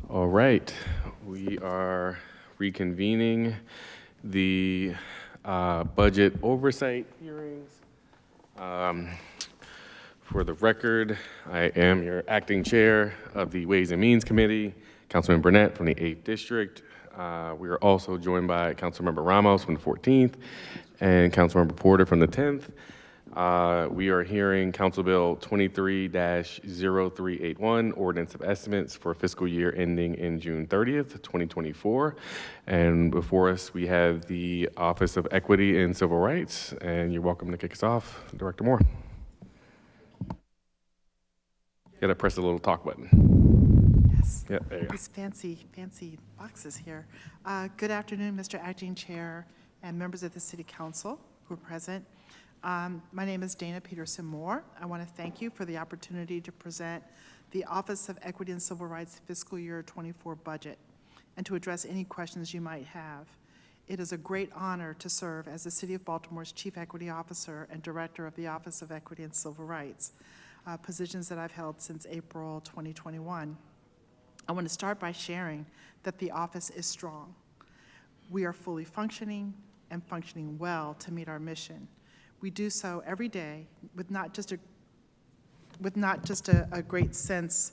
All right, we are reconvening the budget oversight hearings. For the record, I am your acting chair of the Ways and Means Committee, Councilman Burnett from the 8th District. We are also joined by Councilmember Ramos from the 14th and Councilmember Porter from the 10th. We are hearing Council Bill 23-0381, Ordinance of Estimates for fiscal year ending in June 30th, 2024. And before us, we have the Office of Equity and Civil Rights, and you're welcome to kick us off, Director Moore. You gotta press the little talk button. Yes. Yeah, there you go. These fancy boxes here. Good afternoon, Mr. Acting Chair and members of the City Council who are present. My name is Dana Peterson Moore. I want to thank you for the opportunity to present the Office of Equity and Civil Rights fiscal year 24 budget and to address any questions you might have. It is a great honor to serve as the City of Baltimore's Chief Equity Officer and Director of the Office of Equity and Civil Rights, positions that I've held since April 2021. I want to start by sharing that the office is strong. We are fully functioning and functioning well to meet our mission. We do so every day with not just a great sense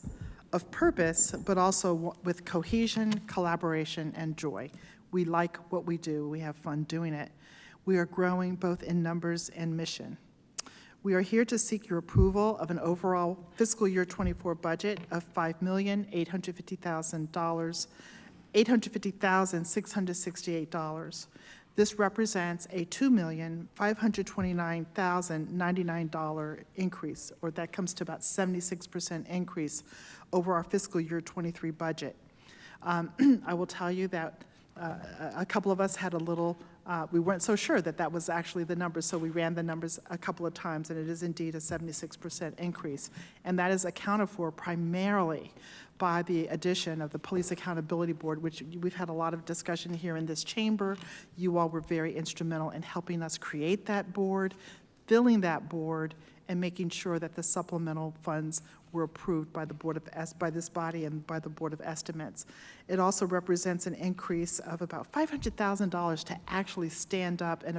of purpose, but also with cohesion, collaboration, and joy. We like what we do. We have fun doing it. We are growing both in numbers and mission. We are here to seek your approval of an overall fiscal year 24 budget of $5,850,668. This represents a $2,529,099 increase, or that comes to about 76% increase over our fiscal year 23 budget. I will tell you that a couple of us had a little, we weren't so sure that that was actually the number, so we ran the numbers a couple of times, and it is indeed a 76% increase. And that is accounted for primarily by the addition of the Police Accountability Board, which we've had a lot of discussion here in this chamber. You all were very instrumental in helping us create that board, filling that board, and making sure that the supplemental funds were approved by the Board of by this body and by the Board of Estimates. It also represents an increase of about $500,000 to actually stand up and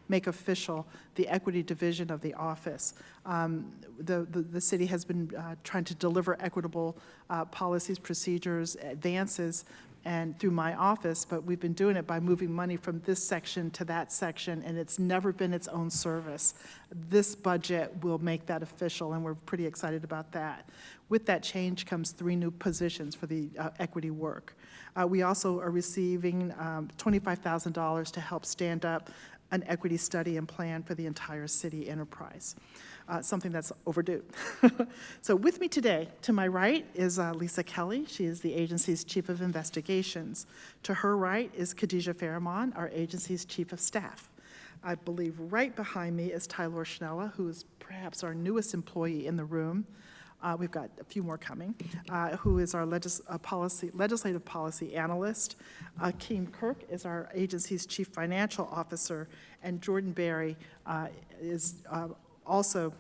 make official the equity division of the office. The city has been trying to deliver equitable policies, procedures, advances, and through my office, but we've been doing it by moving money from this section to that section, and it's never been its own service. This budget will make that official, and we're pretty excited about that. With that change comes 3 new positions for the equity work. We also are receiving $25,000 to help stand up an equity study and plan for the entire city enterprise. Something that's overdue. So with me today, to my right is Lisa Kelly. She is the agency's Chief of Investigations. To her right is Khadijah Fairmont, our agency's Chief of Staff. I believe right behind me is Tyler Schnella, who is perhaps our newest employee in the room. We've got a few more coming, who is our legislative policy analyst. Keem Kirk is our agency's Chief Financial Officer, and Jordan Berry is also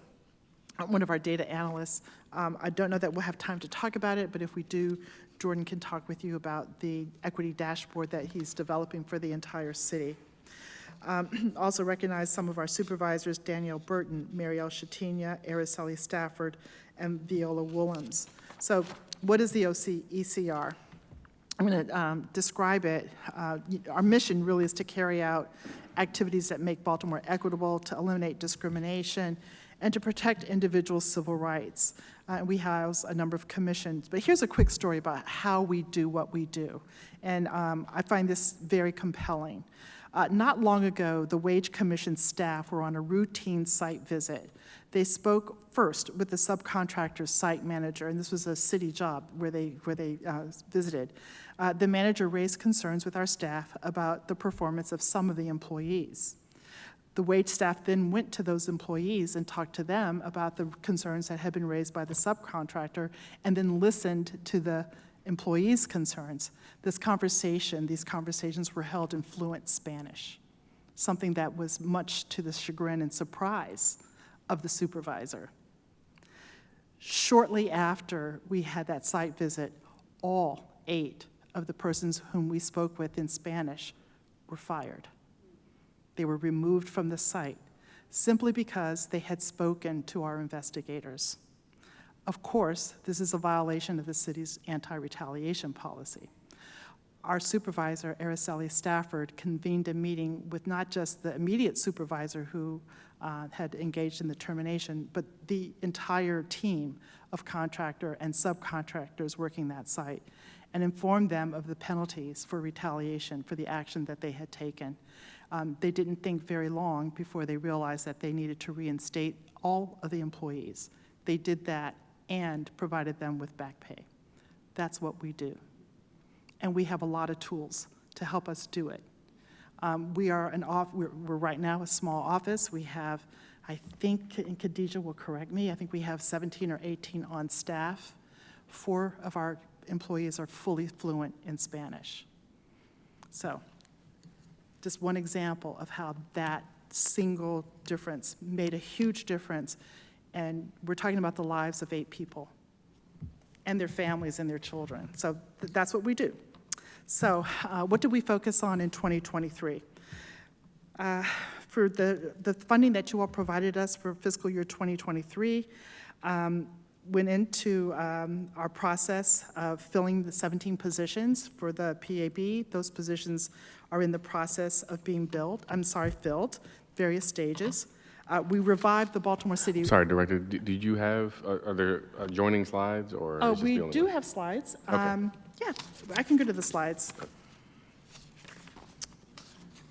one of our data analysts. I don't know that we'll have time to talk about it, but if we do, Jordan can talk with you about the equity dashboard that he's developing for the entire city. Also recognize some of our supervisors, Danielle Burton, Marielle Shatinia, Araceli Stafford, and Viola Willems. So what is the ECR? I'm going to describe it. Our mission really is to carry out activities that make Baltimore equitable, to eliminate discrimination, and to protect individuals' civil rights. We house a number of commissions. But here's a quick story about how we do what we do. And I find this very compelling. Not long ago, the Wage Commission staff were on a routine site visit. They spoke first with the subcontractor's site manager, and this was a city job where they visited. The manager raised concerns with our staff about the performance of some of the employees. The wage staff then went to those employees and talked to them about the concerns that had been raised by the subcontractor, and then listened to the employees' concerns. These conversations were held in fluent Spanish, something that was much to the chagrin and surprise of the supervisor. Shortly after we had that site visit, all 8 of the persons whom we spoke with in Spanish were fired. They were removed from the site simply because they had spoken to our investigators. Of course, this is a violation of the city's anti-retaliation policy. Our supervisor, Araceli Stafford, convened a meeting with not just the immediate supervisor who had engaged in the termination, but the entire team of contractor and subcontractors working that site, and informed them of the penalties for retaliation for the action that they had taken. They didn't think very long before they realized that they needed to reinstate all of the employees. They did that and provided them with back pay. That's what we do. And we have a lot of tools to help us do it. We're right now a small office. We have, I think, and Khadijah will correct me, I think we have 17 or 18 on staff. 4 of our employees are fully fluent in Spanish. So, just one example of how that single difference made a huge difference. And we're talking about the lives of 8 people and their families and their children. So that's what we do. So what did we focus on in 2023? For the funding that you all provided us for fiscal year 2023, went into our process of filling the 17 positions for the PAB. Those positions are in the process of being filled, various stages. We revived the Baltimore City. Sorry, Director, did you have, are there adjoining slides or? Oh, is this we the only do one? have slides. Okay. Yeah, I can go to the slides.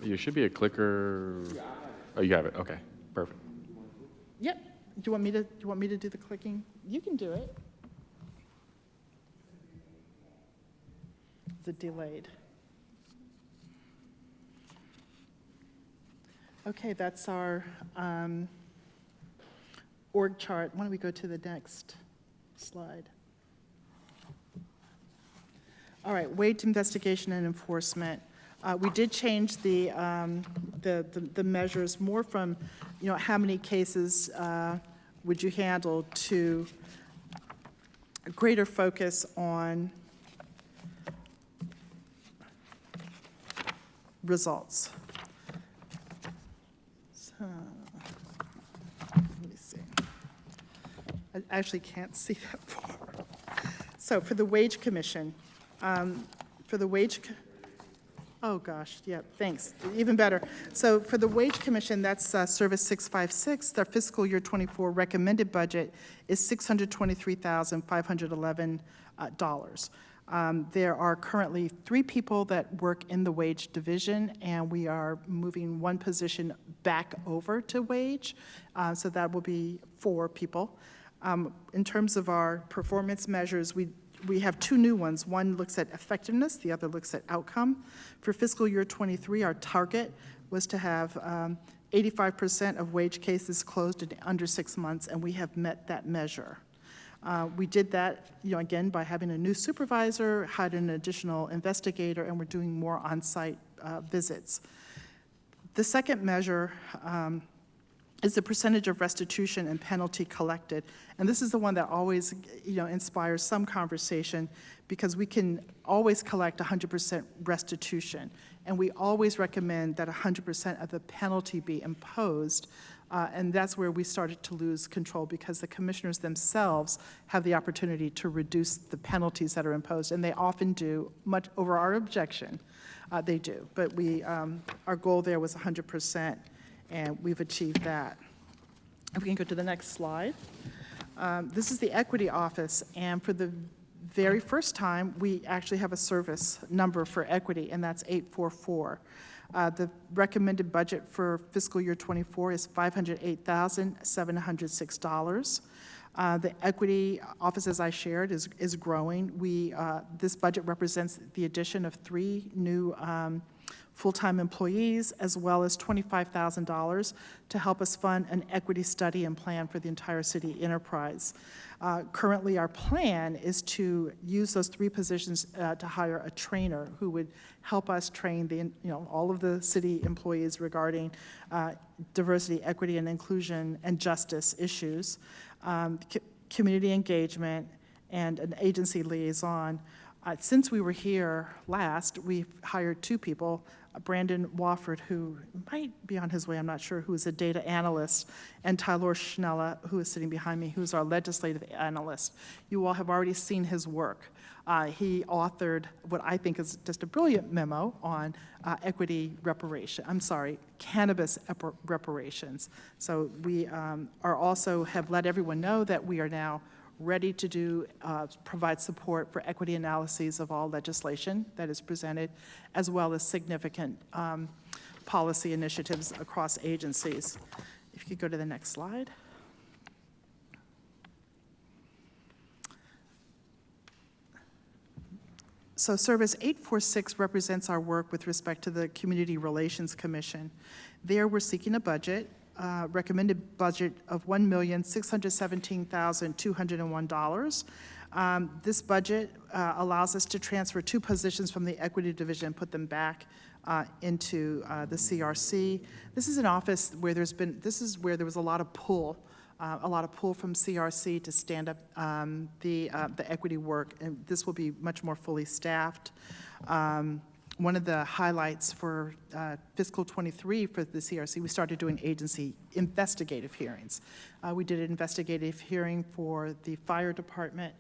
There should be a clicker. Oh, you have it, okay, perfect. Yep. Do you want me to do the clicking? You can do it. Is it delayed? Okay, that's our org chart. Why don't we go to the next slide? All right, wage investigation and enforcement. We did change the measures more from, how many cases would you handle to a greater focus on results. So, let me see. I actually can't see that far. So for the Wage Commission, oh gosh, yeah, thanks, even better. So for the Wage Commission, that's Service 656, their fiscal year 24 recommended budget is $623,511. There are currently 3 people that work in the wage division, and we are moving 1 position back over to wage, so that will be 4 people. In terms of our performance measures, we have 2 new ones. One looks at effectiveness, the other looks at outcome. For fiscal year 23, our target was to have 85% of wage cases closed in under 6 months, and we have met that measure. We did that, again, by having a new supervisor, hired an additional investigator, and we're doing more on-site visits. The second measure is the percentage of restitution and penalty collected. And this is the one that always, inspires some conversation, because we can always collect 100% restitution. And we always recommend that 100% of the penalty be imposed. And that's where we started to lose control, because the commissioners themselves have the opportunity to reduce the penalties that are imposed. And they often do, much over our objection, they do. But our goal there was 100%. And we've achieved that. If we can go to the next slide. This is the Equity Office, and for the very first time, we actually have a service number for equity, and that's 844. The recommended budget for fiscal year 24 is $508,706. The Equity Office, as I shared, is growing. This budget represents the addition of 3 new full-time employees, as well as $25,000 to help us fund an equity study and plan for the entire city enterprise. Currently, our plan is to use those 3 positions to hire a trainer who would help us train all of the city employees regarding diversity, equity, and inclusion and justice issues, community engagement, and an agency liaison. Since we were here last, we've hired two people, Brandon Wofford, who might be on his way, I'm not sure, who is a data analyst, and Tyler Schnella, who is sitting behind me, who's our legislative analyst. You all have already seen his work. He authored what I think is just a brilliant memo on cannabis reparations. So we are also have let everyone know that we are now ready to provide support for equity analyses of all legislation that is presented, as well as significant policy initiatives across agencies. If you could go to the next slide. So Service 846 represents our work with respect to the Community Relations Commission. There we're seeking a budget, recommended budget of $1,617,201. This budget allows us to transfer two positions from the Equity Division and put them back into the CRC. This is an office where there was a lot of pull from CRC to stand up the equity work, and this will be much more fully staffed. One of the highlights for fiscal 23 for the CRC, we started doing agency investigative hearings. We did an investigative hearing for the fire department,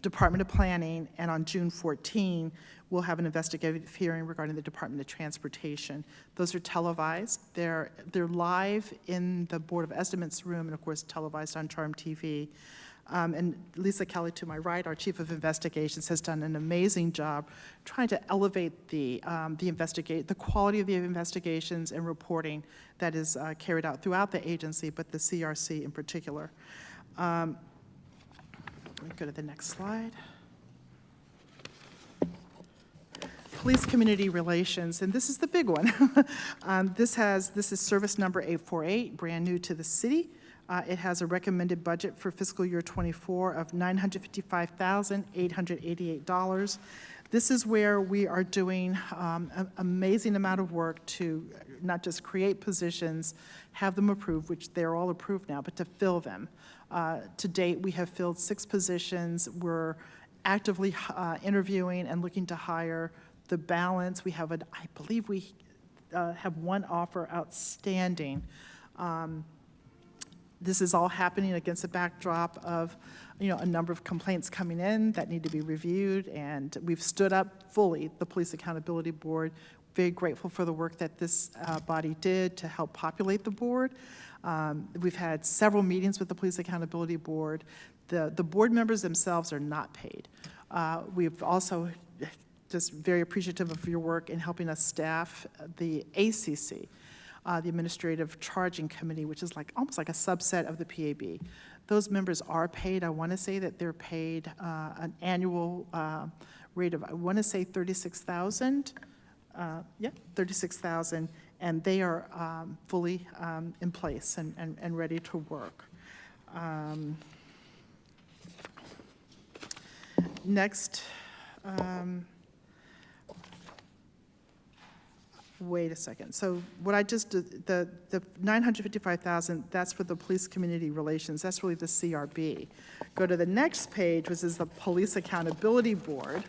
Department of Planning, and on June 14, we'll have an investigative hearing regarding the Department of Transportation. Those are televised. They're live in the Board of Estimates room and, of course, televised on Charm TV. And Lisa Kelly, to my right, our Chief of Investigations, has done an amazing job trying to elevate the quality of the investigations and reporting that is carried out throughout the agency, but the CRC in particular. Let me go to the next slide. Police Community Relations, and this is the big one. This is service number 848, brand new to the city. It has a recommended budget for fiscal year 24 of $955,888. This is where we are doing an amazing amount of work to not just create positions, have them approved, which they're all approved now, but to fill them. To date, we have filled 6 positions. We're actively interviewing and looking to hire the balance. We have I believe we have one offer outstanding. This is all happening against a backdrop of, a number of complaints coming in that need to be reviewed, and we've stood up fully the Police Accountability Board. Very grateful for the work that this body did to help populate the board. We've had several meetings with the Police Accountability Board. The board members themselves are not paid. We've also just very appreciative of your work in helping us staff the ACC, the Administrative Charging Committee, which is almost like a subset of the PAB. Those members are paid. I want to say that they're paid an annual rate of, I want to say $36,000. $36,000, and they are fully in place and ready to work. Next. Wait a second. So what I just did, the $955,000, that's for the Police Community Relations. That's really the CRB. Go to the next page, which is the Police Accountability Board.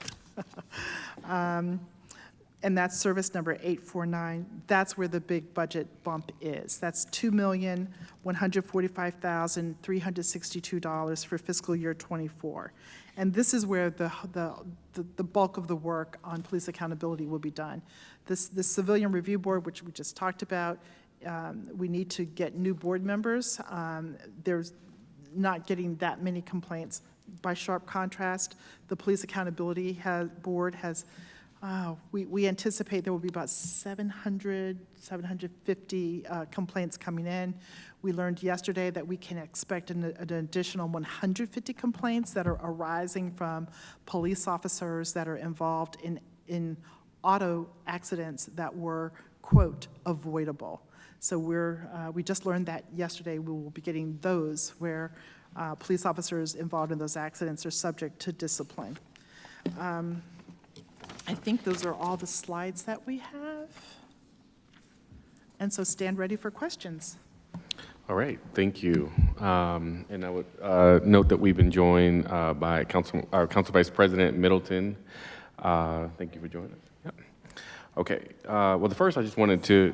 And that's service number 849. That's where the big budget bump is. That's $2,145,362 for fiscal year 24. And this is where the bulk of the work on police accountability will be done. This Civilian Review Board, which we just talked about, we need to get new board members. There's not getting that many complaints. By sharp contrast, the Police Accountability Board has, we anticipate there will be about 750 complaints coming in. We learned yesterday that we can expect an additional 150 complaints that are arising from police officers that are involved in auto accidents that were, quote, avoidable. So we just learned that yesterday. We will be getting those where police officers involved in those accidents are subject to discipline. I think those are all the slides that we have. And so stand ready for questions. All right, thank you. And I would note that we've been joined by our Council Vice President Middleton. Thank you for joining us. Yep. Okay, well, the first I just wanted to,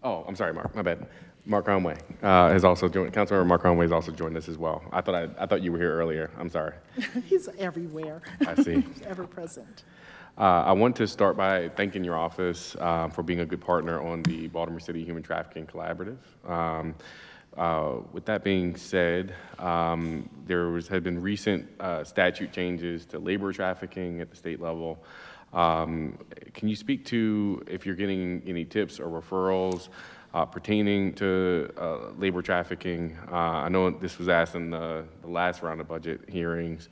oh, I'm sorry, Mark, my bad. Mark Conway has also joined, Councilmember Mark Conway has also joined us as well. I thought you were here earlier, I'm sorry. He's everywhere. I see. He's ever present. I want to start by thanking your office for being a good partner on the Baltimore City Human Trafficking Collaborative. With that being said, had been recent statute changes to labor trafficking at the state level. Can you speak to if you're getting any tips or referrals pertaining to labor trafficking? I know this was asked in the last round of budget hearings.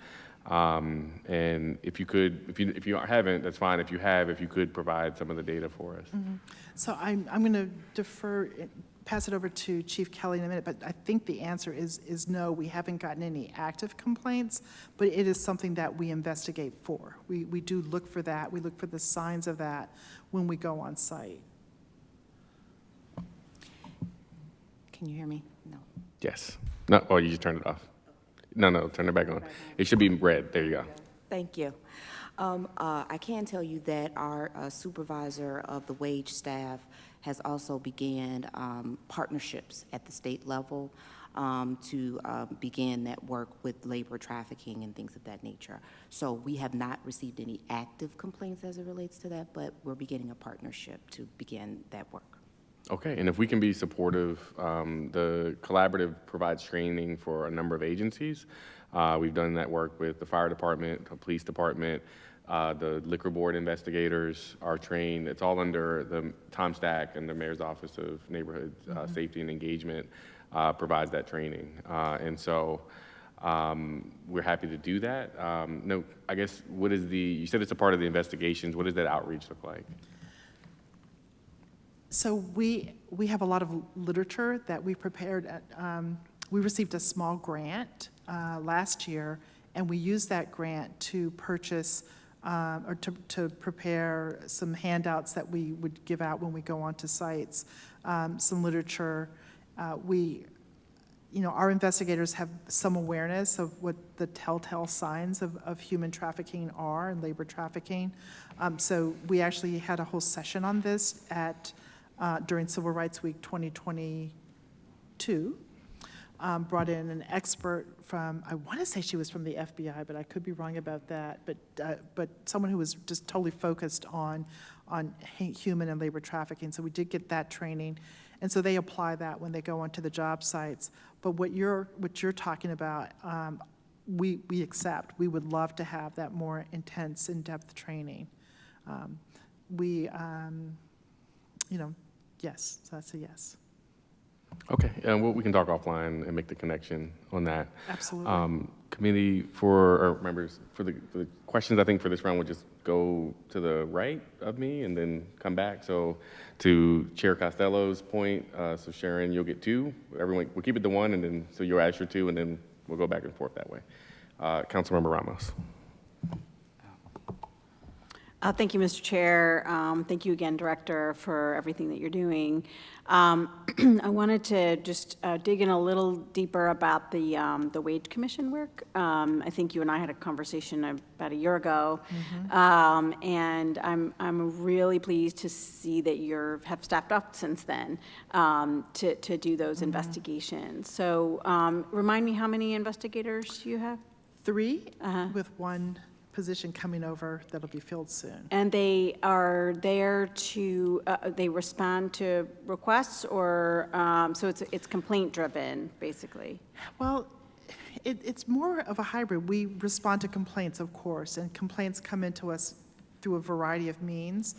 And if you haven't, that's fine. If you have, if you could provide some of the data for us. Mm-hmm. So I'm going to pass it over to Chief Kelly in a minute, but I think the answer is no, we haven't gotten any active complaints, but it is something that we investigate for. We do look for that. We look for the signs of that when we go on site. Can you hear me? No. Yes. No, oh, you just turned it off. No, turn it back on. It should be red. There you go. Thank you. I can tell you that our supervisor of the wage staff has also began partnerships at the state level to begin that work with labor trafficking and things of that nature. So we have not received any active complaints as it relates to that, but we're beginning a partnership to begin that work. Okay, and if we can be supportive, the collaborative provides training for a number of agencies. We've done that work with the fire department, the police department, the liquor board investigators are trained. It's all under the Tom Stack and the Mayor's Office of Neighborhood Safety and Engagement provides that training. And so we're happy to do that. No, I guess, you said it's a part of the investigations. What does that outreach look like? So we have a lot of literature that we prepared. We received a small grant last year, and we used that grant to purchase or to prepare some handouts that we would give out when we go onto sites, some literature. Our investigators have some awareness of what the telltale signs of human trafficking are and labor trafficking. So we actually had a whole session on this during Civil Rights Week 2022, brought in an expert from, I want to say she was from the FBI, but I could be wrong about that, but someone who was just totally focused on human and labor trafficking. So we did get that training, and so they apply that when they go onto the job sites. But what you're talking about, we accept. We would love to have that more intense, in-depth training. Yes, so that's a yes. Okay, well, we can talk offline and make the connection on that. Absolutely. Committee or members, for the questions, I think for this round, we'll just go to the right of me and then come back. So to Chair Costello's point, so Sharon, you'll get two. Everyone, we'll keep it to one, and then so you'll ask your two, and then we'll go back and forth that way. Councilmember Ramos. Thank you, Mr. Chair. Thank you again, Director, for everything that you're doing. I wanted to just dig in a little deeper about the Wage Commission work. I think you and I had a conversation about a year ago, and I'm really pleased to see that you have staffed up since then to do those investigations. So remind me how many investigators you have? 3, with one position coming over that'll be filled soon. And they are there to, they respond to requests, or, so it's complaint driven, basically? Well, It's more of a hybrid. We respond to complaints, of course, and complaints come into us through a variety of means.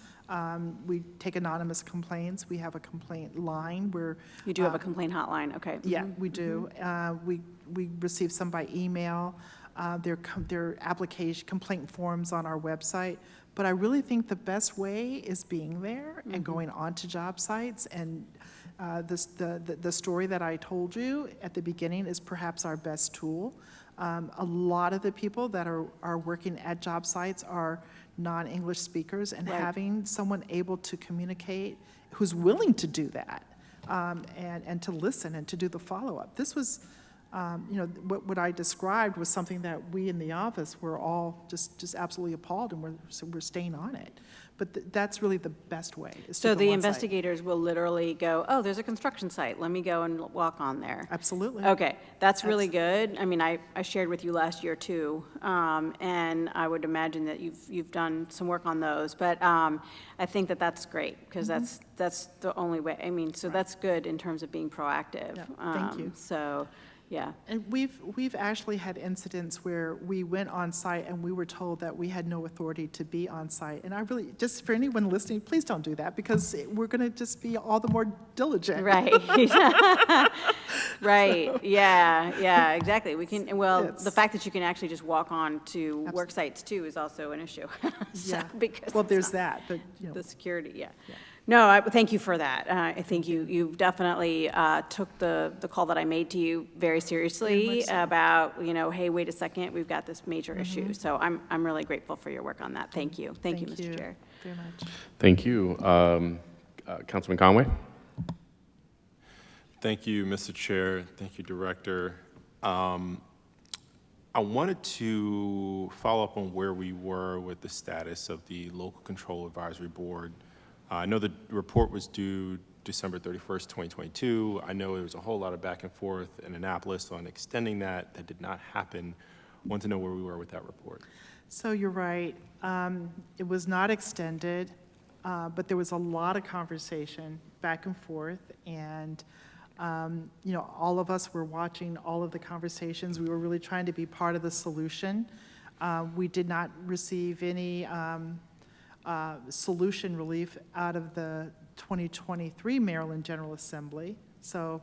We take anonymous complaints. We have a complaint line where... You do have a complaint hotline, okay. Yeah, we do. We receive some by email. Their application, complaint forms on our website. But I really think the best way is being there and going onto job sites. And the story that I told you at the beginning is perhaps our best tool. A lot of the people that are working at job sites are non-English speakers, and having someone able to communicate who's willing to do that and to listen and to do the follow-up. This was, what I described was something that we in the office were all just absolutely appalled, and we're staying on it. But that's really the best way, is to So go the on site. investigators will literally go, oh, there's a construction site, let me go and walk on there. Absolutely. Okay, that's really good. I mean, I shared with you last year too, and I would imagine that you've done some work on those. But I think that that's great, because that's the only way. I mean, so that's good in terms of being proactive. Yeah, thank you. So, yeah. And we've actually had incidents where we went on site and we were told that we had no authority to be on site. And I really, just for anyone listening, please don't do that, because we're going to just be all the more diligent. Right. Right, yeah, exactly. We can, well, It's- the fact that you can actually just walk on to work sites too is also an issue. So, Yeah. because Well, it's there's not- that, but, The security, yeah. No, thank you for that. I think you definitely took the call that I made to you very seriously much so. about, hey, wait a second, we've got this major issue. So I'm really grateful for your work on that. Thank you. Thank you, Mr. Chair. very much. Thank you. Councilman Conway? Thank you, Mr. Chair. Thank you, Director. I wanted to follow up on where we were with the status of the Local Control Advisory Board. I know the report was due December 31st, 2022. I know there was a whole lot of back and forth in Annapolis on extending that. That did not happen. I want to know where we were with that report. So you're right. It was not extended, but there was a lot of conversation back and forth, and all of us were watching all of the conversations. We were really trying to be part of the solution. We did not receive any solution relief out of the 2023 Maryland General Assembly, so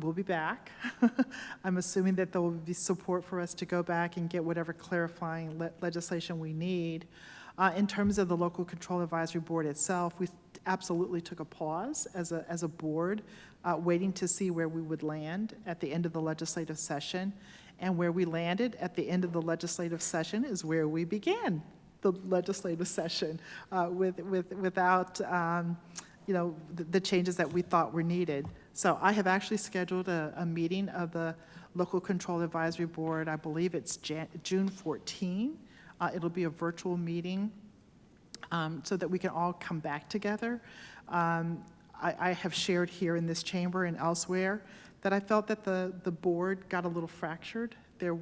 we'll be back. I'm assuming that there will be support for us to go back and get whatever clarifying legislation we need. In terms of the Local Control Advisory Board itself, we absolutely took a pause as a board, waiting to see where we would land at the end of the legislative session. And where we landed at the end of the legislative session is where we began the legislative session, without the changes that we thought were needed. So I have actually scheduled a meeting of the Local Control Advisory Board. I believe it's June 14. It'll be a virtual meeting, so that we can all come back together. I have shared here in this chamber and elsewhere that I felt that the board got a little fractured. There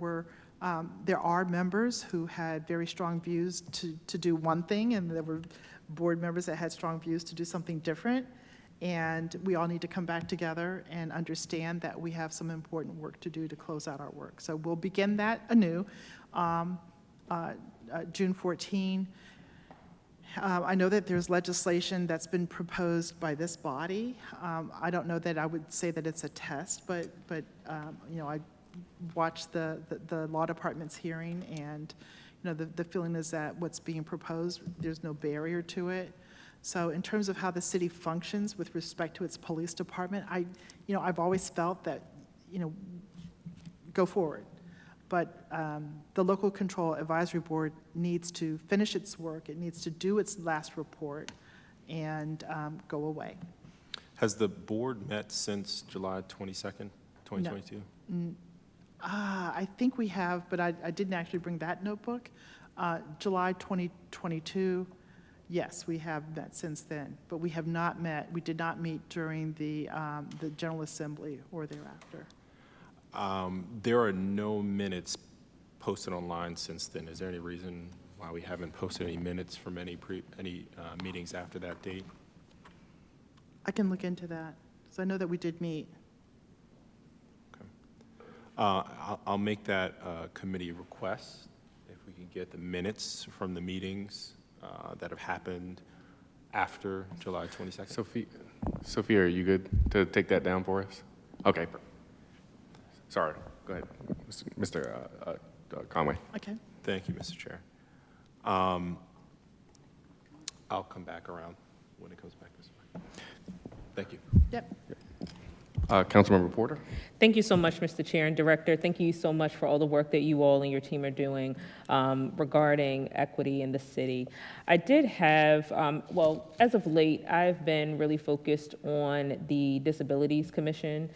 are members who had very strong views to do one thing, and there were board members that had strong views to do something different. And we all need to come back together and understand that we have some important work to do to close out our work. So we'll begin that anew, June 14. I know that there's legislation that's been proposed by this body. I don't know that I would say that it's a test, but I watched the law department's hearing, and the feeling is that what's being proposed, there's no barrier to it. So in terms of how the city functions with respect to its police department, I've always felt that go forward. But the Local Control Advisory Board needs to finish its work. It needs to do its last report and go away. Has the board met since July 22nd, 2022? I think we have, but I didn't actually bring that notebook. July 2022, yes, we have met since then, but we have not met. We did not meet during the General Assembly or thereafter. There are no minutes posted online since then. Is there any reason why we haven't posted any minutes from any meetings after that date? I can look into that, because I know that we did meet. Okay. I'll make that a committee request, if we can get the minutes from the meetings that have happened after July 22nd. Sophia, are you good to take that down for us? Okay. Sorry, go ahead, Mr. Conway. Okay. Thank you, Mr. Chair. I'll come back around when it comes back this way. Thank you. Yep. Councilmember Porter? Thank you so much, Mr. Chair and Director. Thank you so much for all the work that you all and your team are doing regarding equity in the city. I did have, well, as of late, I've been really focused on the Disabilities Commission,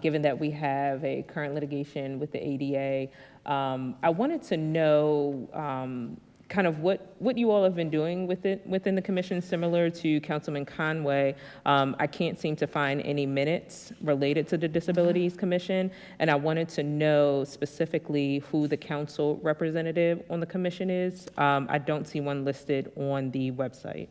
given that we have a current litigation with the ADA. I wanted to know kind of what you all have been doing within the commission, similar to Councilman Conway. I can't seem to find any minutes related to the Disabilities Commission, and I wanted to know specifically who the council representative on the commission is. I don't see one listed on the website.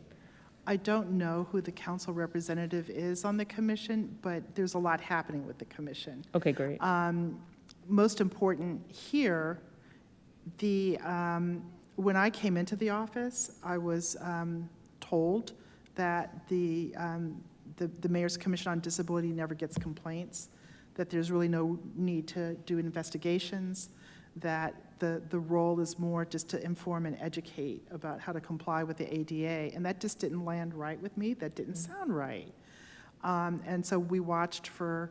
I don't know who the council representative is on the commission, but there's a lot happening with the commission. Okay, great. Most important here, when I came into the office, I was told that the Mayor's Commission on Disability never gets complaints, that there's really no need to do investigations, that the role is more just to inform and educate about how to comply with the ADA, and that just didn't land right with me. That didn't sound right. And so we watched for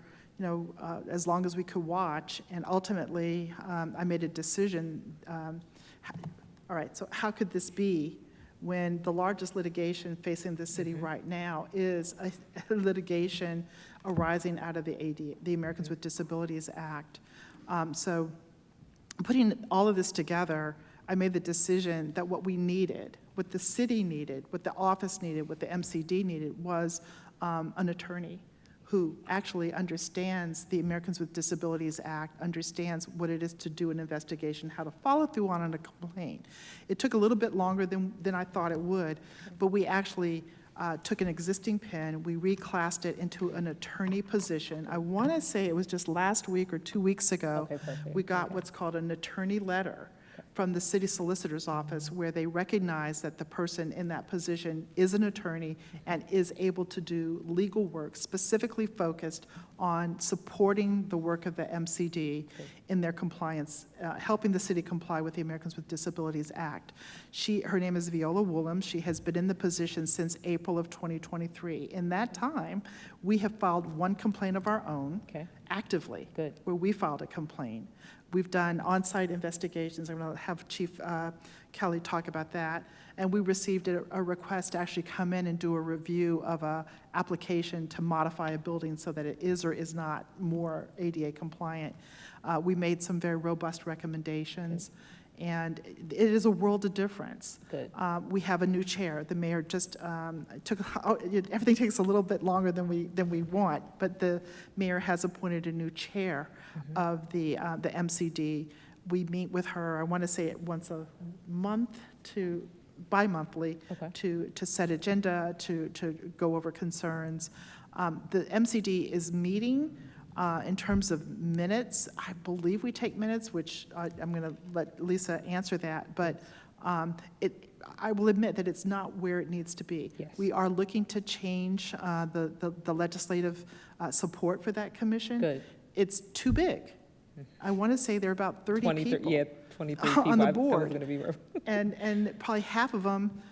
as long as we could watch, and ultimately I made a decision. All right, so how could this be when the largest litigation facing the city right now is a litigation arising out of the ADA, the Americans with Disabilities Act? So putting all of this together, I made the decision that what we needed, what the city needed, what the office needed, what the MCD needed was an attorney who actually understands the Americans with Disabilities Act, understands what it is to do an investigation, how to follow through on a complaint. It took a little bit longer than I thought it would, but we actually took an existing pen, we reclassed it into an attorney position. I want to say it was just last week or 2 weeks ago, we got what's called an attorney letter from the city solicitor's office, where they recognize that the person in that position is an attorney and is able to do legal work specifically focused on supporting the work of the MCD in their compliance, helping the city comply with the Americans with Disabilities Act. Her name is Viola Woolham. She has been in the position since April of 2023. In that time, we have filed one complaint of our own actively, where we filed a complaint. We've done on-site investigations. I'm going to have Chief Kelly talk about that. And we received a request to actually come in and do a review of an application to modify a building so that it is or is not more ADA compliant. We made some very robust recommendations. And it is a world of difference. We have a new chair. The mayor just everything takes a little bit longer than we want, but the mayor has appointed a new chair of the MCD. We meet with her, I want to say it once a month to bi-monthly to set agenda, to go over concerns. The MCD is meeting. In terms of minutes, I believe we take minutes, which I'm going to let Lisa answer that, but I will admit that it's not where it needs to be. We are looking to change the legislative support for that commission. It's too big. I want to say there are about 30 people 23 people on the board, and probably half of them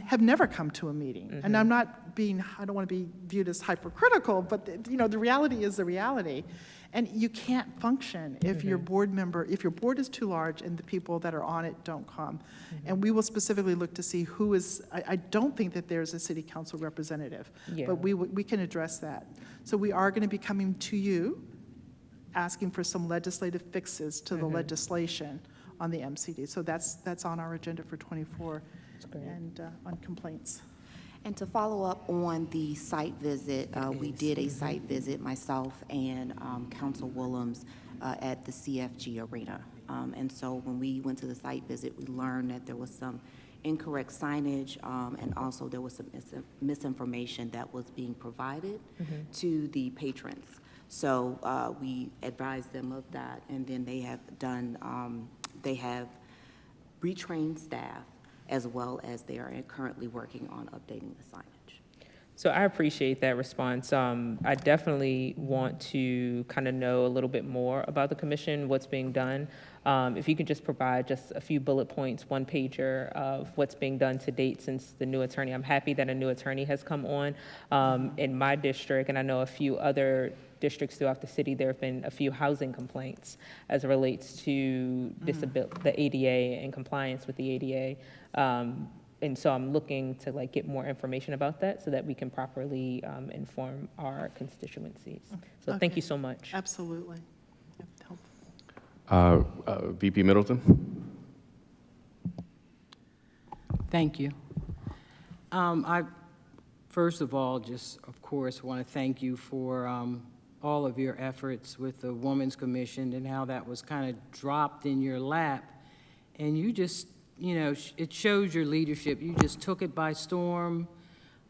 have never come to a meeting. And I don't want to be viewed as hypercritical, but the reality is the reality. And you can't function if your board is too large and the people that are on it don't come. And we will specifically look to see who is, I don't think that there's a city council representative, but we can address that. So we are going to be coming to you, asking for some legislative fixes to the legislation on the MCD. So that's on our agenda for 24. And on complaints. And to follow up on the site visit, we did a site visit, myself and Council Willems, at the CFG Arena. And so when we went to the site visit, we learned that there was some incorrect signage, and also there was some misinformation that was being provided to the patrons. So we advised them of that, and then they have done, they have retrained staff, as well as they are currently working on updating the signage. So I appreciate that response. I definitely want to kind of know a little bit more about the commission, what's being done. If you could just provide just a few bullet points, one pager of what's being done to date since the new attorney. I'm happy that a new attorney has come on in my district, and I know a few other districts throughout the city. There have been a few housing complaints as it relates to the ADA and compliance with the ADA. And so I'm looking to like get more information about that so that we can properly inform our constituencies. So thank Okay. you so much. Absolutely. Yep, helpful. VP Middleton? Thank you. I, first of all, just, of course, want to thank you for all of your efforts with the Women's Commission and how that was kind of dropped in your lap. And you just, you know, it shows your leadership. You just took it by storm,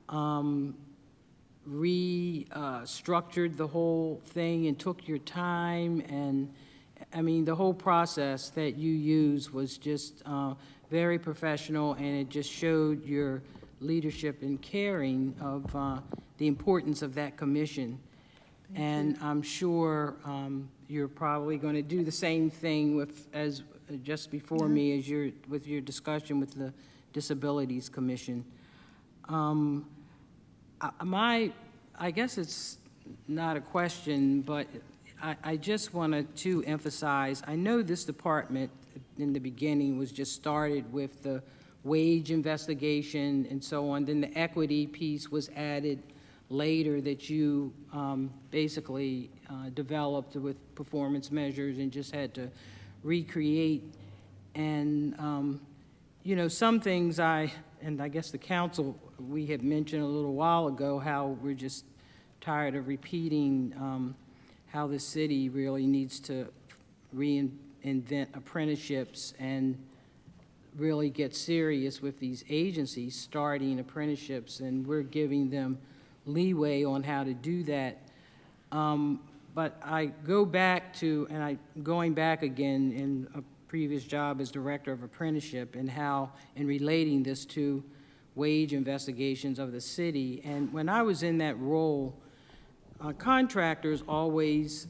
restructured the whole thing and took your time. And, I mean, the whole process that you used was just very professional, and it just showed your leadership and caring of the importance of that commission. And I'm sure you're probably going to do the same thing with, as just before me, as with your discussion with the Disabilities Commission. I guess it's not a question, but I just wanted to emphasize, I know this department in the beginning was just started with the wage investigation and so on, then the equity piece was added later that you basically developed with performance measures and just had to recreate. And, you know, some things and I guess the council, we had mentioned a little while ago how we're just tired of repeating how the city really needs to reinvent apprenticeships and really get serious with these agencies starting apprenticeships, and we're giving them leeway on how to do that. But I go back to, and I'm going back again in a previous job as director of apprenticeship, and how, in relating this to wage investigations of the city. And when I was in that role, contractors always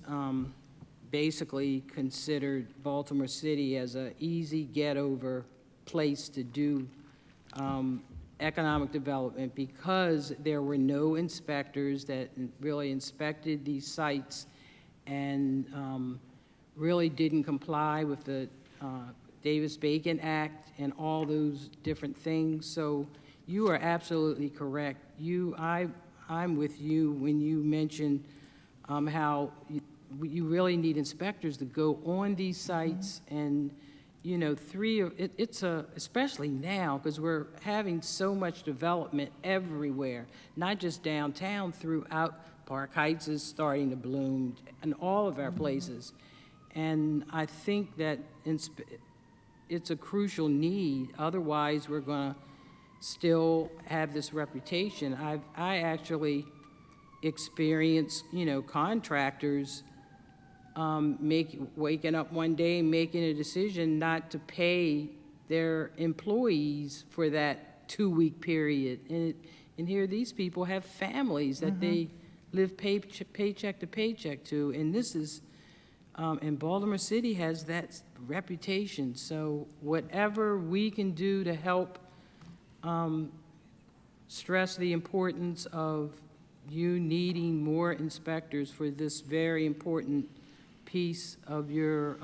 basically considered Baltimore City as an easy get-over place to do economic development because there were no inspectors that really inspected these sites and really didn't comply with the Davis-Bacon Act and all those different things. So you are absolutely correct. I'm with you when you mentioned how you really need inspectors to go on these sites. And you know, especially now, because we're having so much development everywhere, not just downtown, throughout. Park Heights is starting to bloom, and all of our places. And I think that it's a crucial need. Otherwise, we're going to still have this reputation. I actually experienced, you know, contractors waking up one day and making a decision not to pay their employees for that 2-week period. And here these people have families that they live paycheck to paycheck to. And this is, and Baltimore City has that reputation. So whatever we can do to help stress the importance of you needing more inspectors for this very important piece of your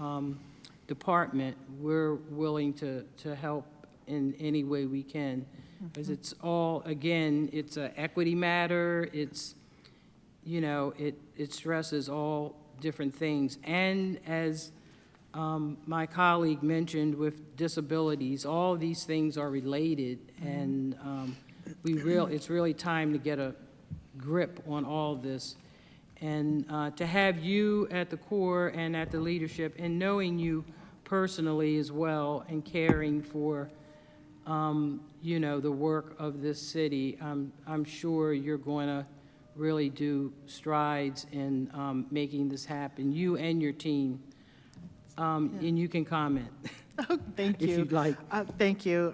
department, we're willing to help in any way we can. Because it's all, again, it's an equity matter. It's, you know, it stresses all different things. And as my colleague mentioned with disabilities, all these things are related. And it's really time to get a grip on all this. And to have you at the core and at the leadership, and knowing you personally as well, and caring for, you know, the work of this city, I'm sure you're going to really do strides in making this happen, you and your team. And you can comment. Oh, thank you. If you'd like. Thank you.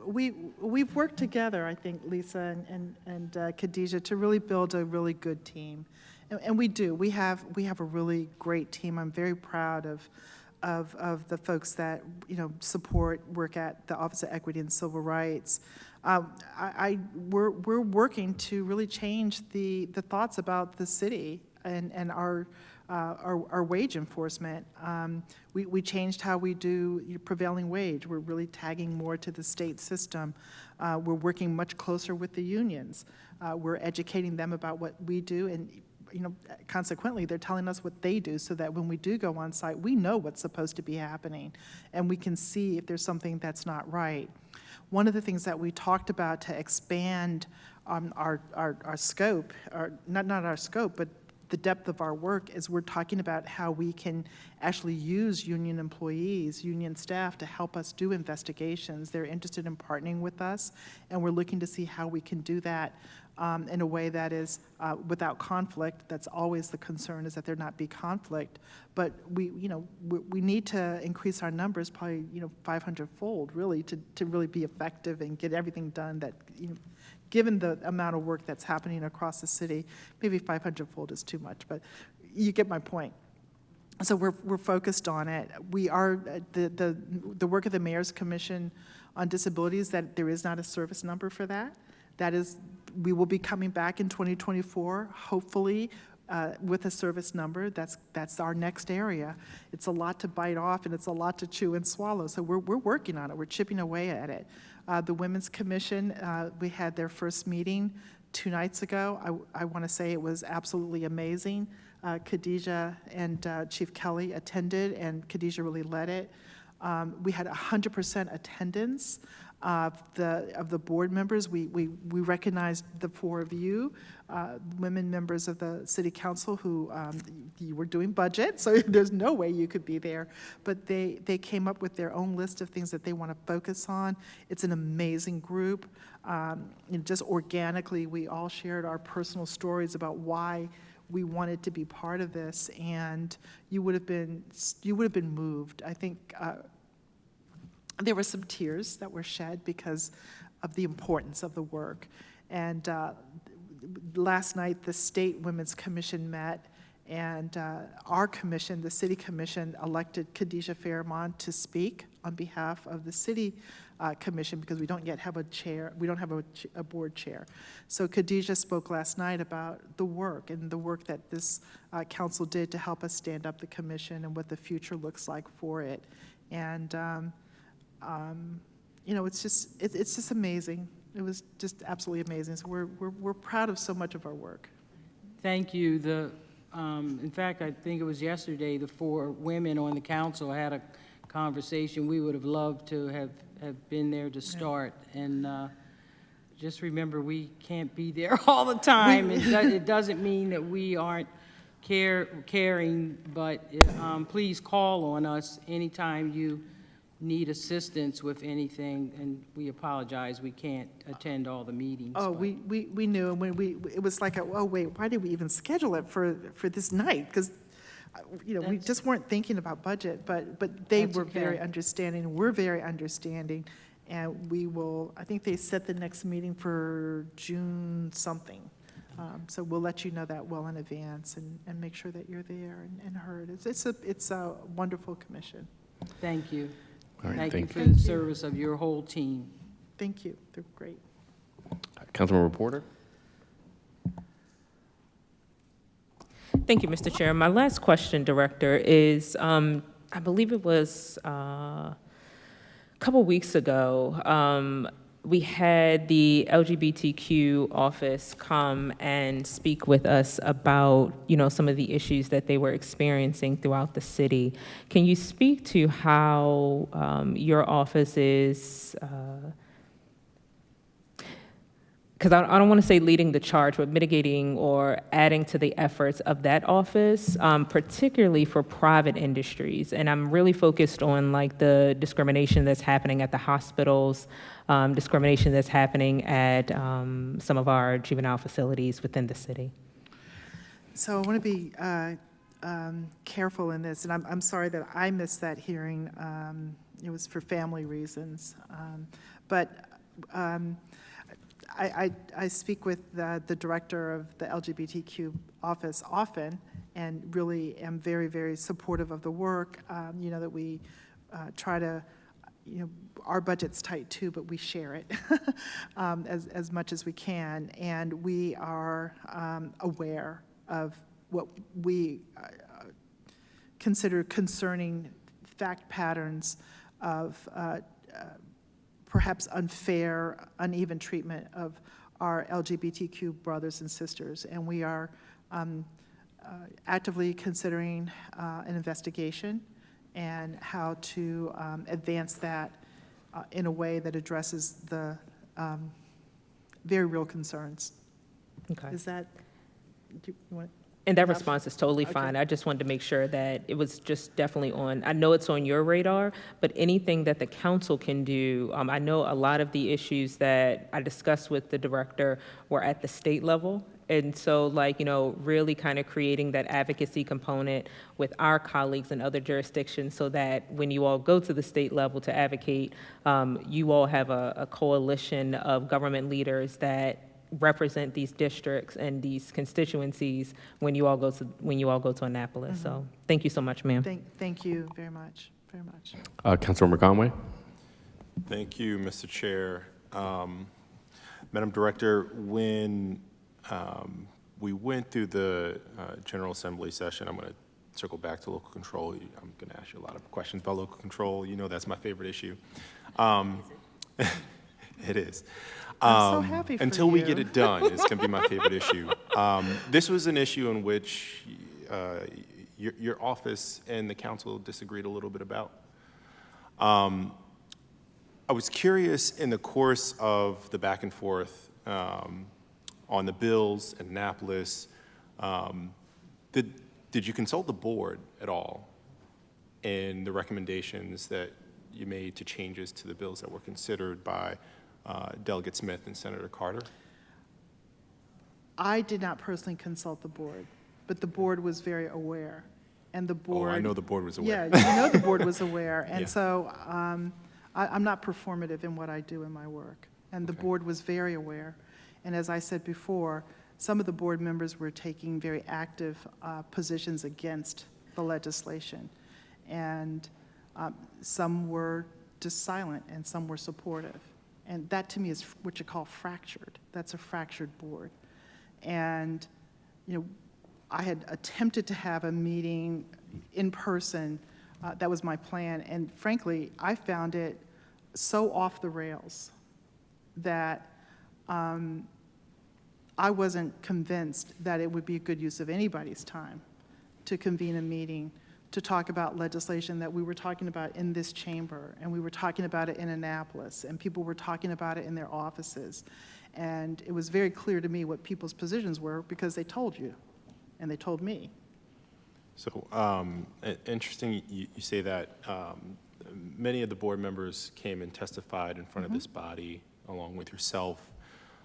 We've worked together, I think, Lisa and Khadijah, to really build a really good team. And we do. We have a really great team. I'm very proud of the folks that, support work at the Office of Equity and Civil Rights. We're working to really change the thoughts about the city and our wage enforcement. We changed how we do prevailing wage. We're really tagging more to the state system. We're working much closer with the unions. We're educating them about what we do, and consequently, they're telling us what they do, so that when we do go on site, we know what's supposed to be happening, and we can see if there's something that's not right. One of the things that we talked about to expand our scope, not our scope, but the depth of our work, is we're talking about how we can actually use union employees, union staff, to help us do investigations. They're interested in partnering with us, and we're looking to see how we can do that in a way that is without conflict. That's always the concern, is that there not be conflict. But we need to increase our numbers, probably 500-fold, really, to really be effective and get everything done that given the amount of work that's happening across the city. Maybe 500-fold is too much, but you get my point. So we're focused on it. We are the work of the Mayor's Commission on Disabilities, that there is not a service number for that. That is, we will be coming back in 2024, hopefully, with a service number. That's our next area. It's a lot to bite off, and it's a lot to chew and swallow. So we're working on it. We're chipping away at it. The Women's Commission, we had their first meeting 2 nights ago. I want to say it was absolutely amazing. Khadijah and Chief Kelly attended, and Khadijah really led it. We had 100% attendance of the board members. We recognized the 4 of you, women members of the city council, who you were doing budget, so there's no way you could be there. But they came up with their own list of things that they want to focus on. It's an amazing group. Just organically, we all shared our personal stories about why we wanted to be part of this, and you would have been moved. I think there were some tears that were shed because of the importance of the work. And last night, the State Women's Commission met, and our commission, the City Commission, elected Khadijah Fairmont to speak on behalf of the City Commission, because we don't yet have a chair. We don't have a board chair. So Khadijah spoke last night about the work and the work that this council did to help us stand up the commission and what the future looks like for it. And it's just amazing. It was just absolutely amazing. So we're proud of so much of our work. Thank you. In fact, I think it was yesterday, the 4 women on the council had a conversation. We would have loved to have been there to start. And just remember, we can't be there all the time. It doesn't mean that we aren't caring, but please call on us anytime you need assistance with anything, and we apologize, we can't attend all the meetings. Oh, but we knew, and when it was like, oh wait, why did we even schedule it for this night? Because we just weren't thinking about budget, but they were very understanding. We're very understanding, and we will. I think they set the next meeting for June something. So we'll let you know that well in advance, and make sure that you're there and heard. It's a wonderful commission. Thank you. All right, Thank you thank for the service of your whole team. Thank you. They're great. Councilmember Porter. Thank you, Mr. Chair. My last question, Director, is I believe it was a couple weeks ago, we had the LGBTQ office come and speak with us about, some of the issues that they were experiencing throughout the city. Can you speak to how your office is, because I don't want to say leading the charge, but mitigating or adding to the efforts of that office, particularly for private industries. And I'm really focused on the discrimination that's happening at the hospitals, discrimination that's happening at some of our juvenile facilities within the city. So I want to be careful in this, and I'm sorry that I missed that hearing It was for family reasons. But I speak with the director of the LGBTQ office often, and really am very, very supportive of the work. That we try to, our budget's tight too, but we share it as much as we can. And we are aware of what we consider concerning fact patterns of perhaps unfair, uneven treatment of our LGBTQ brothers and sisters. And we are actively considering an investigation and how to advance that in a way that addresses the very real concerns. Okay. Is that, do you want? And that response is totally Okay. fine. I just wanted to make sure that it was just definitely on, I know it's on your radar, but anything that the council can do, I know a lot of the issues that I discussed with the director were at the state level. And so really kind of creating that advocacy component with our colleagues in other jurisdictions so that when you all go to the state level to advocate, you all have a coalition of government leaders that represent these districts and these constituencies when you all go to Annapolis. So thank you so much, ma'am. Thank you very much, very much. Councilmember Conway? Thank you, Mr. Chair. Madam Director, when we went through the General Assembly session, I'm going to circle back to local control. I'm going to ask you a lot of questions about local control. You know that's my favorite issue. It is. I'm so happy for Until we you. get it done, it's going to be my favorite issue. This was an issue in which your office and the council disagreed a little bit about. I was curious in the course of the back and forth on the bills in Annapolis, did you consult the board at all in the recommendations that you made to changes to the bills that were considered by Delegate Smith and Senator Carter? I did not personally consult the board, but the board was very aware. And the board. Oh, I know the board was aware. Yeah, the board was aware. And Yeah. so I'm not performative in what I do in my work. And the Okay. board was very aware. And as I said before, some of the board members were taking very active positions against the legislation. And some were just silent and some were supportive. And that to me is what you call fractured. That's a fractured board. And, I had attempted to have a meeting in person. That was my plan. And frankly, I found it so off the rails that I wasn't convinced that it would be a good use of anybody's time to convene a meeting to talk about legislation that we were talking about in this chamber, and we were talking about it in Annapolis, and people were talking about it in their offices. And it was very clear to me what people's positions were because they told you, and they told me. So interesting you say that. Many of the board members came and testified in front of this body, along with yourself,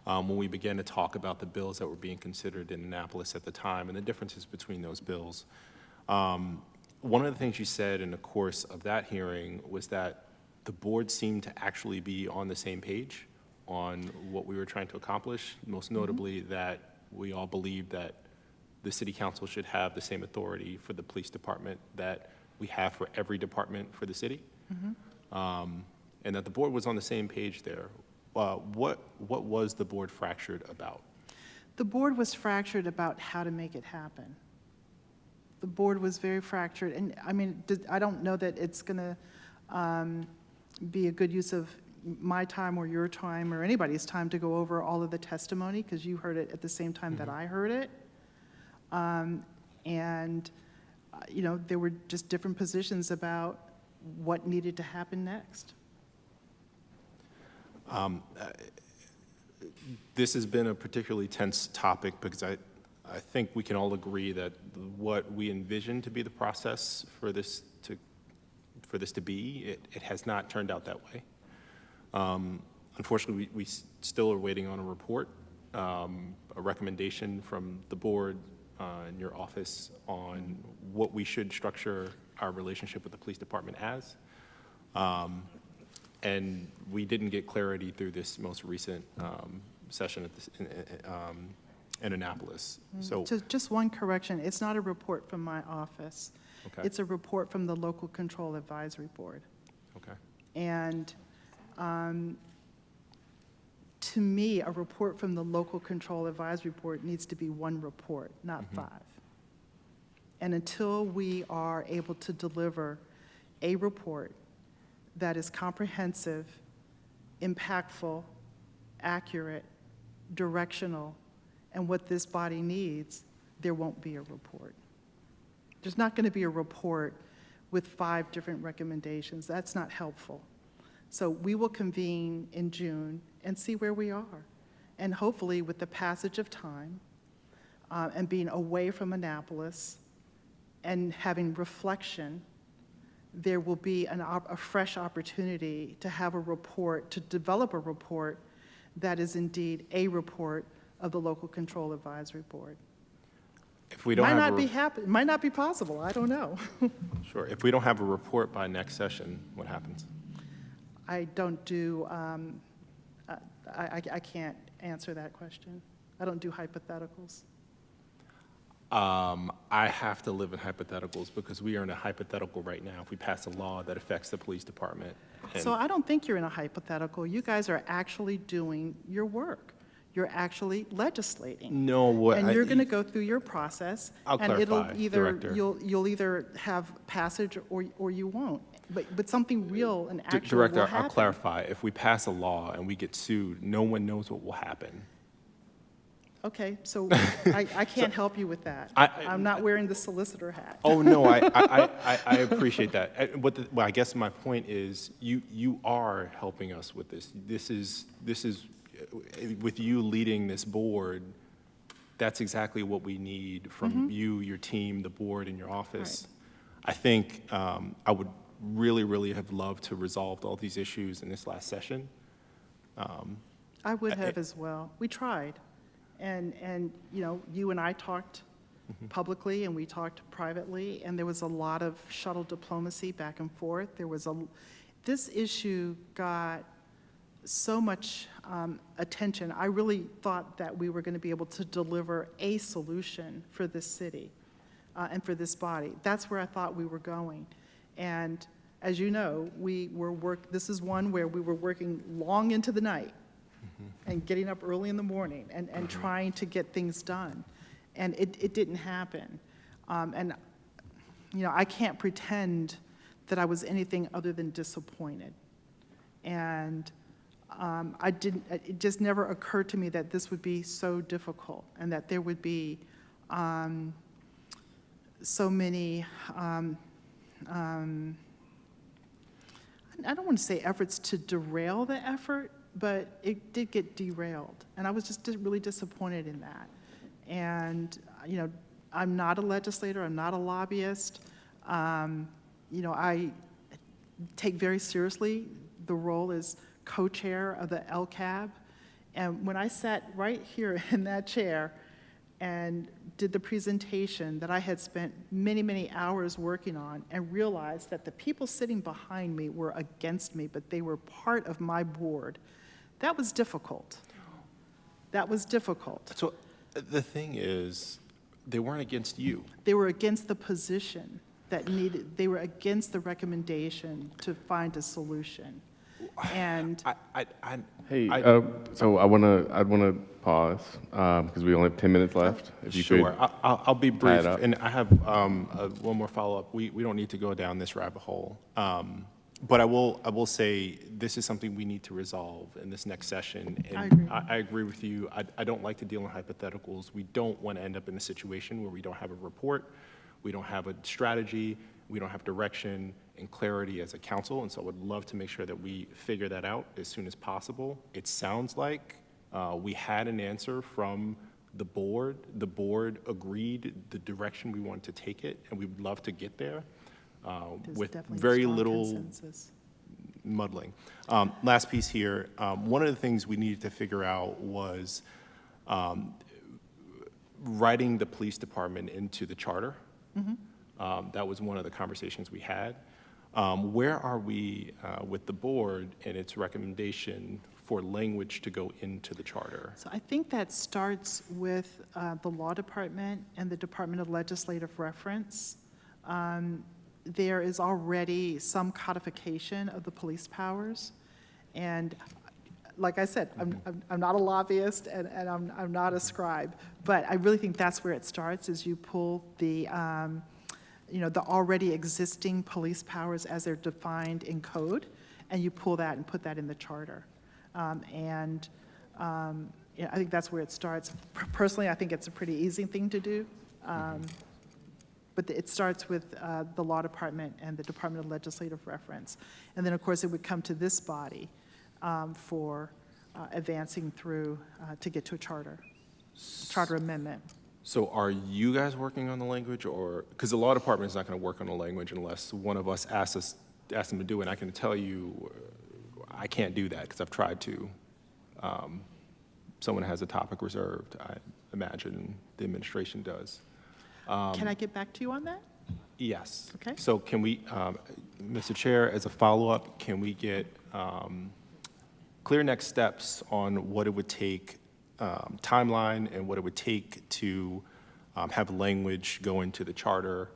when we began to talk about the bills that were being considered in Annapolis at the time and the differences between those bills. One of the things you said in the course of that hearing was that the board seemed to actually be on the same page on what we were trying to accomplish, most notably that we all believed that the city council should have the same authority for the police department that we have for every department for the city, and that the board was on the same page there. What was the board fractured about? The board was fractured about how to make it happen. The board was very fractured, and I mean, I don't know that it's going to be a good use of my time or your time or anybody's time to go over all of the testimony, because you heard it at the same time that I heard it. There were just different positions about what needed to happen next. This has been a particularly tense topic because I think we can all agree that what we envisioned to be the process for this to be, it has not turned out that way. Unfortunately, we still are waiting on a report, a recommendation from the board in your office on what we should structure our relationship with the police department as. And we didn't get clarity through this most recent session at this, in Annapolis. So, Just one correction, it's not a report from my office. okay, It's a report from the Local Control Advisory Board. okay. And to me, a report from the Local Control Advisory Board needs to be one report, not five. And until we are able to deliver a report that is comprehensive, impactful, accurate, directional, and what this body needs, there won't be a report. There's not going to be a report with 5 different recommendations. That's not helpful. So we will convene in June and see where we are. And hopefully, with the passage of time and being away from Annapolis and having reflection, there will be a fresh opportunity to have a report, to develop a report that is indeed a report of the Local Control Advisory Board. If we don't Might have not be might not be possible, I don't know. sure. If we don't have a report by next session, what happens? I don't do, I can't answer that question. I don't do hypotheticals. I have to live in hypotheticals because we are in a hypothetical right now if we pass a law that affects the police department. And So I don't think you're in a hypothetical. You guys are actually doing your work. You're actually legislating. no, what And I- you're going to go through your process. I'll and it'll clarify, either Director. you'll either have passage or you won't. But something real and actual will Director, happen. I'll clarify. If we pass a law and we get sued, no one knows what will happen. Okay, so I can't help you with that. I'm not wearing the solicitor hat. Oh, no, I appreciate that. Well, I guess my point is, you are helping us with this. This is, with you leading this board, that's exactly what we need from you, your team, the board, and your office. I think I would really, really have loved to resolve all these issues in this last session. I would have as well. We tried. And you know, you and I talked publicly and we talked privately, and there was a lot of shuttle diplomacy back and forth. This issue got so much attention. I really thought that we were going to be able to deliver a solution for this city and for this body. That's where I thought we were going. And as you know, this is one where we were working long into the night and getting up early in the morning and trying to get things done. And it didn't happen. And, you know, I can't pretend that I was anything other than disappointed. And it just never occurred to me that this would be so difficult and that there would be so many, I don't want to say efforts to derail the effort, but it did get derailed. And I was just really disappointed in that. And, you know, I'm not a legislator, I'm not a lobbyist. You know, I take very seriously the role as co-chair of the LCAB. And when I sat right here in that chair and did the presentation that I had spent many, many hours working on and realized that the people sitting behind me were against me, but they were part of my board, that was difficult. That was difficult. So the thing is, they weren't against you. They were against the position that needed, they were against the recommendation to find a solution. And Hey, so I'd wanna pause, because we only have 10 minutes left. If you Sure, could. I'll be tie brief, it up. and I have one more follow-up. We don't need to go down this rabbit hole. But I will say, this is something we need to resolve in this next session. And I agree. I agree with you. I don't like to deal in hypotheticals. We don't want to end up in a situation where we don't have a report, we don't have a strategy, we don't have direction and clarity as a council. And so I would love to make sure that we figure that out as soon as possible. It sounds like we had an answer from the board. The board agreed the direction we wanted to take it, and we would love to get there. there's With definitely a very strong little consensus. muddling. Last piece here, one of the things we needed to figure out was writing the police department into the charter. That was one of the conversations we had. Where are we with the board and its recommendation for language to go into the charter? So I think that starts with the Law Department and the Department of Legislative Reference. There is already some codification of the police powers. And like I said, I'm not a lobbyist and I'm not a scribe, but I really think that's where it starts, is you pull the, the already existing police powers as they're defined in code, and you pull that and put that in the charter. I think that's where it starts. Personally, I think it's a pretty easy thing to do. But it starts with the Law Department and the Department of Legislative Reference. And then, of course, it would come to this body for advancing through to get to a charter amendment. So are you guys working on the language, or, because the Law Department is not going to work on the language unless one of us asks them to do it, and I can tell you I can't do that because I've tried to. Someone has a topic reserved, I imagine the administration does. Can I get back to you on that? Yes. Okay. So can we, Mr. Chair, as a follow-up, can we get clear next steps on what it would take, timeline, and what it would take to have language go into the charter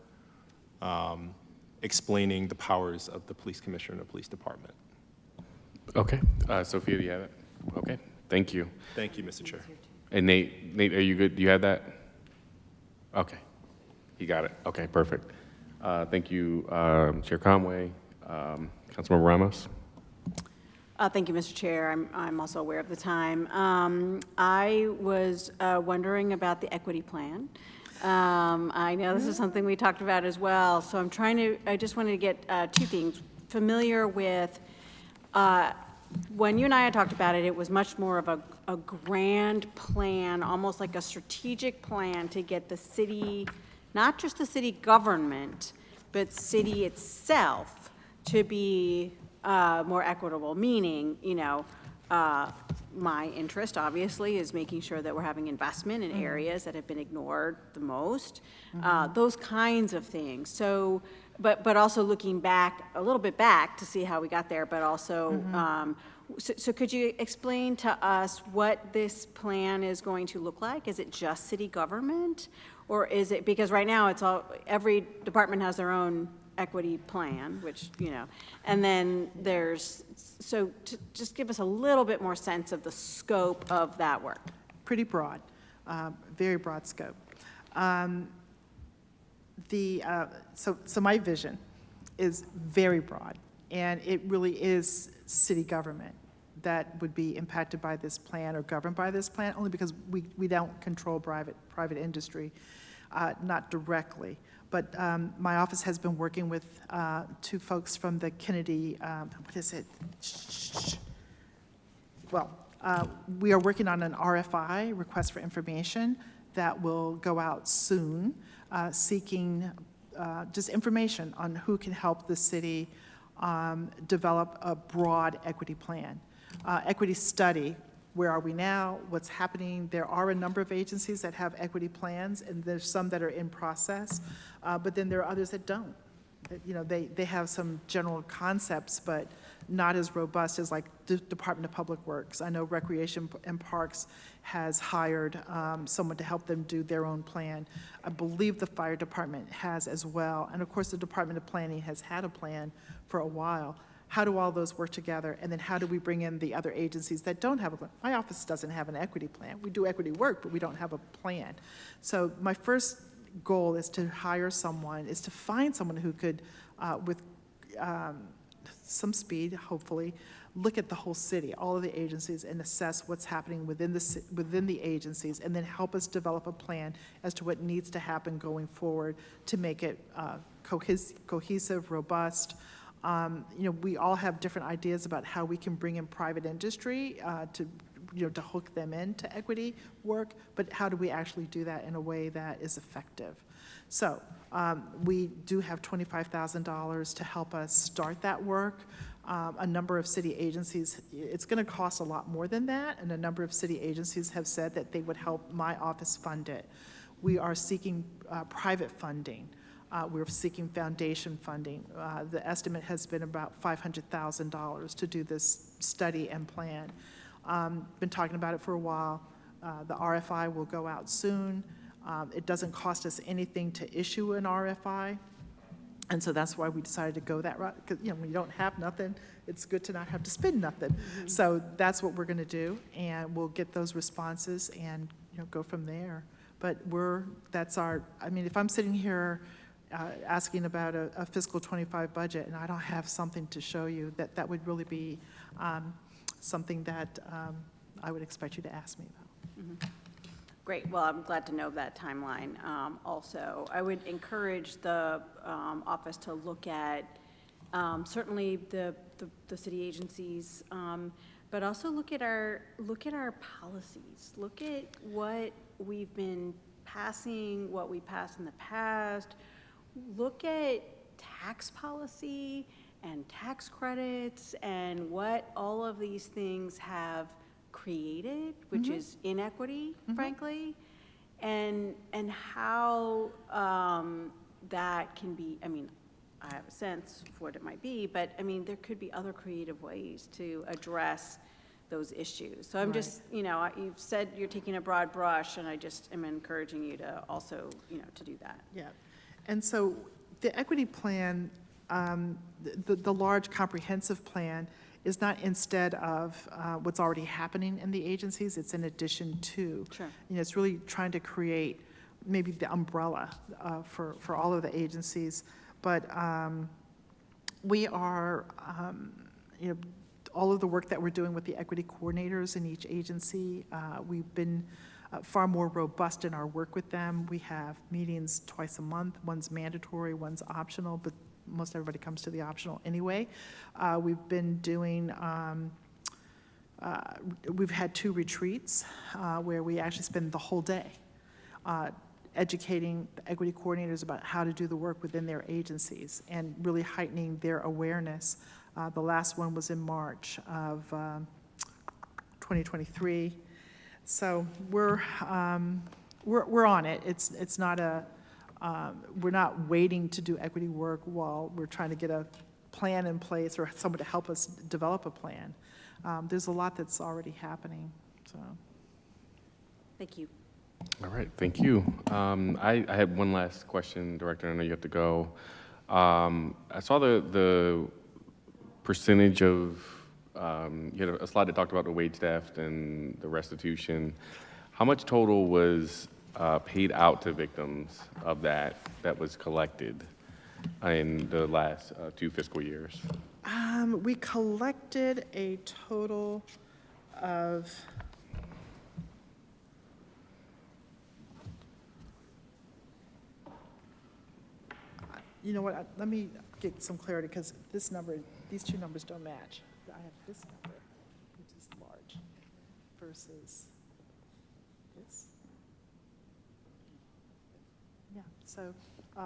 explaining the powers of the police commissioner and the police department? Okay. Sophia, do you have it? Okay. Thank you. Thank you, Mr. Chair. And Nate, are you good? Do you have that? Okay. You got it. Okay, perfect. Thank you, Chair Conway. Councilmember Ramos? Thank you, Mr. Chair. I'm also aware of the time. I was wondering about the equity plan. I know this is something we talked about as well, so I just wanted to get two things. Familiar with, when you and I had talked about it, it was much more of a grand plan, almost like a strategic plan to get the city, not just the city government, but city itself to be more equitable, meaning, my interest, obviously, is making sure that we're having investment in areas that have been ignored the most, those kinds of things. So, but also looking back, a little bit back to see how we got there, but also, so could you explain to us what this plan is going to look like? Is it just city government? Or is it, because right now it's every department has their own equity plan, which, and then so just give us a little bit more sense of the scope of that work. Pretty broad, very broad scope. So my vision is very broad, and it really is city government that would be impacted by this plan or governed by this plan, only because we don't control private industry, not directly. But my office has been working with two folks from the Kennedy, we are working on an RFI, request for information, that will go out soon, seeking just information on who can help the city develop a broad equity plan. Equity study, where are we now, what's happening? There are a number of agencies that have equity plans, and there's some that are in process, but then there are others that don't. They have some general concepts, but not as robust as like the Department of Public Works. I know Recreation and Parks has hired someone to help them do their own plan. I believe the Fire Department has as well. And of course, the Department of Planning has had a plan for a while. How do all those work together? And then how do we bring in the other agencies that don't have a plan? My office doesn't have an equity plan. We do equity work, but we don't have a plan. So my first goal is to hire someone, is to find someone who could, with some speed, hopefully, look at the whole city, all of the agencies, and assess what's happening within the agencies, and then help us develop a plan as to what needs to happen going forward to make it cohesive, robust. We all have different ideas about how we can bring in private industry to hook them into equity work, but how do we actually do that in a way that is effective? So we do have $25,000 to help us start that work. A number of city agencies, it's going to cost a lot more than that, and a number of city agencies have said that they would help my office fund it. We are seeking private funding. We're seeking foundation funding. The estimate has been about $500,000 to do this study and plan. Been talking about it for a while. The RFI will go out soon. It doesn't cost us anything to issue an RFI. And so that's why we decided to go that route, because, you know, when you don't have nothing, it's good to not have to spend nothing. So that's what we're going to do, and we'll get those responses and, you know, go from there. But I mean, if I'm sitting here asking about a fiscal 25 budget and I don't have something to show you, that would really be something that I would expect you to ask me about. Great, well, I'm glad to know that timeline. Also, I would encourage the office to look at certainly the city agencies, but also look at our policies. Look at what we've been passing, what we passed in the past. Look at tax policy and tax credits and what all of these things have created, which is inequity, frankly, and how that can be, I mean, I have a sense of what it might be, but I mean, there could be other creative ways to address those issues. So I'm just, you know, you've said you're taking a broad brush, and I just am encouraging you to also, you know, to do that. Yeah, and so the equity plan, the large comprehensive plan, is not instead of what's already happening in the agencies, it's in addition to. Sure. You know, it's really trying to create maybe the umbrella for all of the agencies. But we are, you know, all of the work that we're doing with the equity coordinators in each agency, we've been far more robust in our work with them. We have meetings twice a month. One's mandatory, one's optional, but most everybody comes to the optional anyway. We've been doing, we've had 2 retreats where we actually spend the whole day educating the equity coordinators about how to do the work within their agencies and really heightening their awareness. The last one was in March of 2023. So we're on it. It's not a, we're not waiting to do equity work while we're trying to get a plan in place or someone to help us develop a plan. There's a lot that's already happening, so. Thank you. All right, thank you. I had one last question, Director. I know you have to go. I saw the percentage of, you had a slide that talked about the wage theft and the restitution. How much total was paid out to victims of that was collected in the last 2 fiscal years? We collected a total of, you know what, let me get some clarity, because this number, these 2 numbers don't match. I have this number, which is large, versus this. Yeah, so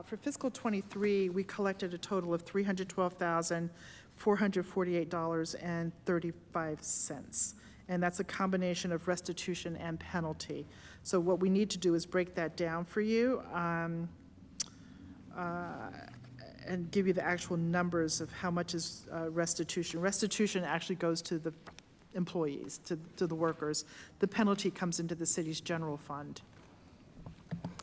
for fiscal '23, we collected a total of $312,448.35. And that's a combination of restitution and penalty. So what we need to do is break that down for you and give you the actual numbers of how much is restitution. Restitution actually goes to the employees, to the workers. The penalty comes into the city's general fund.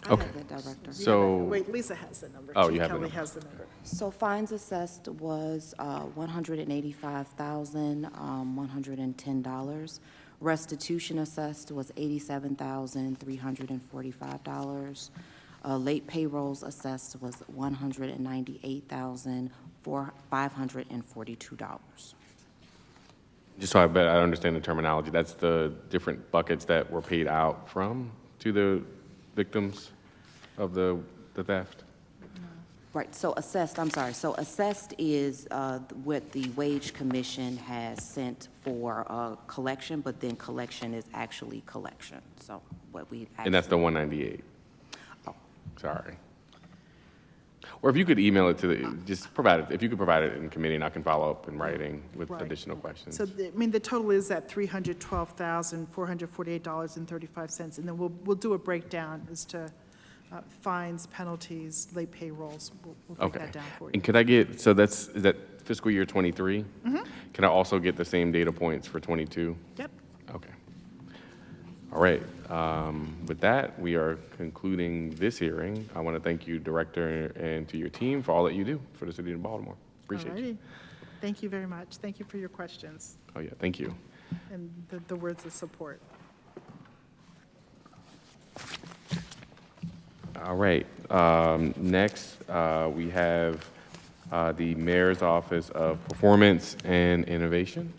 I have the director. So, Wait, Lisa has the number. Oh, Chief you have the Kelly number. has the number. So fines assessed was $185,110. Restitution assessed was $87,345. Late payrolls assessed was $198,542. just so I understand the terminology, that's the different buckets that were paid out from to the victims of the theft? Right, so assessed, I'm sorry, so assessed is what the Wage Commission has sent for collection, but then collection is actually collection, so what we've actually. And that's the 198? Oh. Sorry. Or if you could email it to the, just provide it, if you could provide it in committee, and I can follow up in writing with Right. additional questions. So, I mean, the total is at $312,448.35, and then we'll do a breakdown as to fines, penalties, late payrolls. We'll break Okay. that down for you. And could I get, so is that fiscal year '23? Can I also get the same data points for '22? Yep. Okay. All right. With that, we are concluding this hearing. I want to thank you, Director, and to your team for all that you do for the city of Baltimore. Appreciate you. Alrighty. Thank you very much. Thank you for your questions Oh, yeah, thank you. and the words of support. All right. Next, we have the Mayor's Office of Performance and Innovation.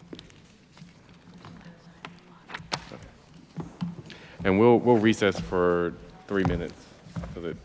And we'll recess for 3 minutes so that